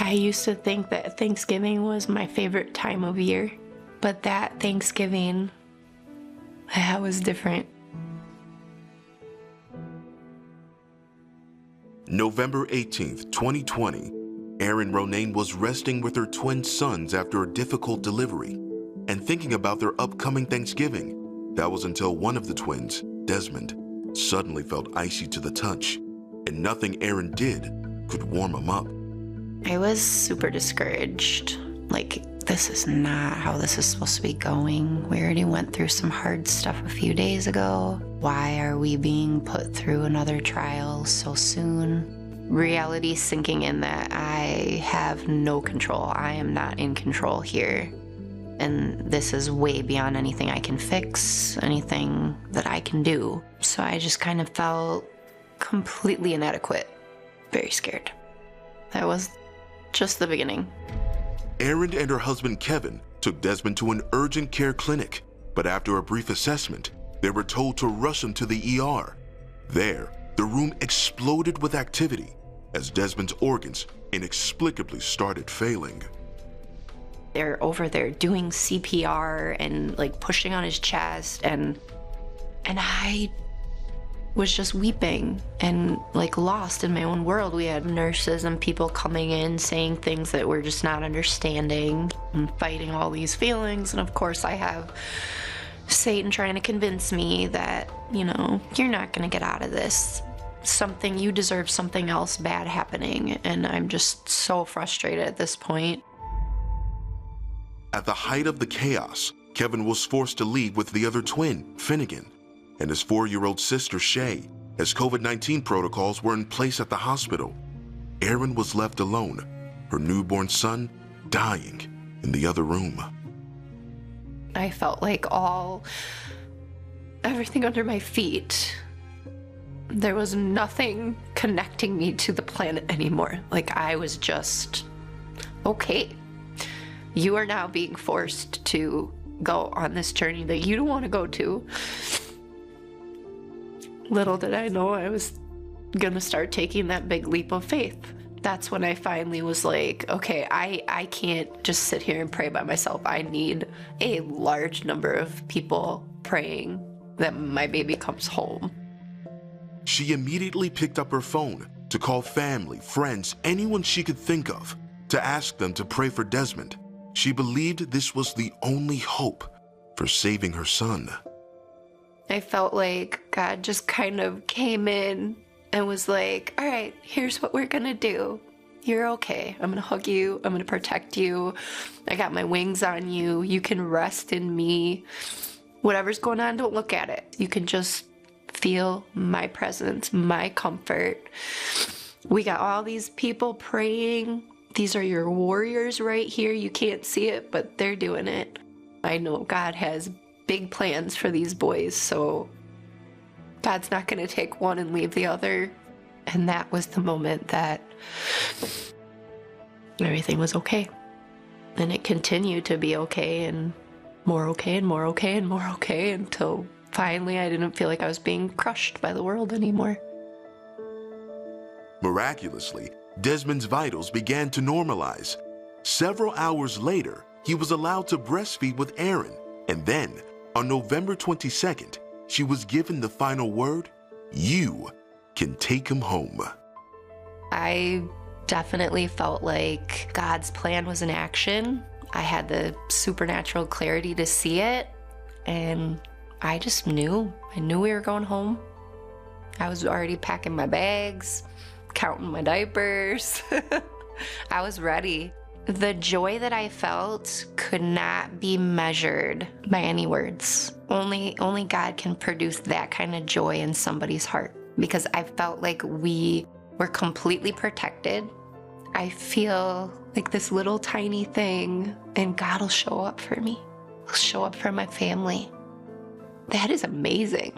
I used to think that Thanksgiving was my favorite time of year, but that Thanksgiving, that was different. November 18th, 2020, Erin Ronayne was resting with her twin sons after a difficult delivery and thinking about their upcoming Thanksgiving. That was until one of the twins, Desmond, suddenly felt icy to the touch, and nothing Erin did could warm him up. I was super discouraged. Like, this is not how this is supposed to be going. We already went through some hard stuff a few days ago. Why are we being put through another trial so soon? Reality sinking in that I have no control. I am not in control here. And this is way beyond anything I can fix, anything that I can do. So I just kind of felt completely inadequate, very scared. That was just the beginning. Erin and her husband Kevin took Desmond to an urgent care clinic, but after a brief assessment, they were told to rush him to the ER. There, the room exploded with activity as Desmond's organs inexplicably started failing. They're over there doing CPR and like pushing on his chest, and I was just weeping and like lost in my own world. We had nurses and people coming in saying things that we're just not understanding and fighting all these feelings. And of course I have Satan trying to convince me that, you know, you're not gonna get out of this. You deserve something else bad happening. And I'm just so frustrated at this point. At the height of the chaos, Kevin was forced to leave with the other twin, Finnegan, and his 4-year-old sister, Shay, as COVID-19 protocols were in place at the hospital. Erin was left alone, her newborn son dying in the other room. I felt like everything under my feet, there was nothing connecting me to the planet anymore. Like I was just, okay, you are now being forced to go on this journey that you don't want to go to. Little did I know I was gonna start taking that big leap of faith. That's when I finally was like, okay, I can't just sit here and pray by myself. I need a large number of people praying that my baby comes home. She immediately picked up her phone to call family, friends, anyone she could think of, to ask them to pray for Desmond. She believed this was the only hope for saving her son. I felt like God just kind of came in and was like, all right, here's what we're gonna do. You're okay. I'm gonna hug you. I'm gonna protect you. I got my wings on you. You can rest in me. Whatever's going on, don't look at it. You can just feel my presence, my comfort. We got all these people praying. These are your warriors right here. You can't see it, but they're doing it. I know God has big plans for these boys, so God's not going to take one and leave the other. And that was the moment that everything was okay. And it continued to be okay, and more okay, and more okay, and more okay, until finally I didn't feel like I was being crushed by the world anymore. Miraculously, Desmond's vitals began to normalize. Several hours later, he was allowed to breastfeed with Erin, and then, on November 22nd, she was given the final word, "You can take him home." I definitely felt like God's plan was in action. I had the supernatural clarity to see it, and I just knew. I knew we were going home. I was already packing my bags, counting my diapers. I was ready. The joy that I felt could not be measured by any words. Only God can produce that kind of joy in somebody's heart, because I felt like we were completely protected. I feel like this little tiny thing, and God will show up for me. He'll show up for my family. That is amazing.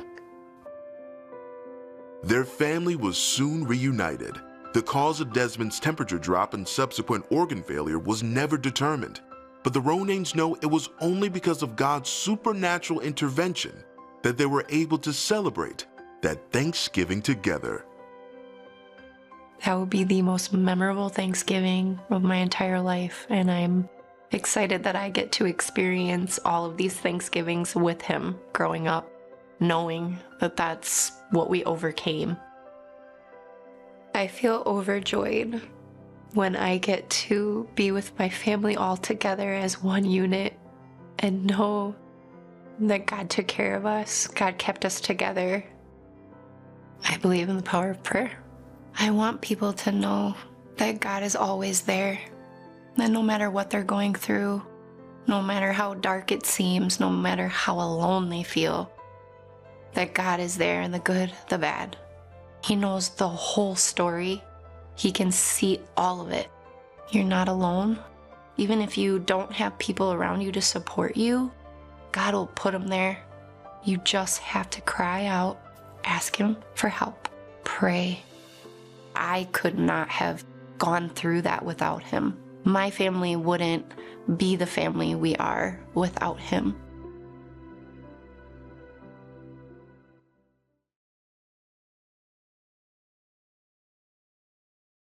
Their family was soon reunited. The cause of Desmond's temperature drop and subsequent organ failure was never determined, but the Ronaynes know it was only because of God's supernatural intervention that they were able to celebrate that Thanksgiving together. That will be the most memorable Thanksgiving of my entire life, and I'm excited that I get to experience all of these Thanksgivings with him growing up, knowing that that's what we overcame. I feel overjoyed when I get to be with my family all together as one unit and know that God took care of us, God kept us together. I believe in the power of prayer. I want people to know that God is always there, that no matter what they're going through, no matter how dark it seems, no matter how alone they feel, that God is there in the good, the bad. He knows the whole story. He can see all of it. You're not alone. Even if you don't have people around you to support you, God will put them there. You just have to cry out, ask Him for help, pray. I could not have gone through that without Him. My family wouldn't be the family we are without Him.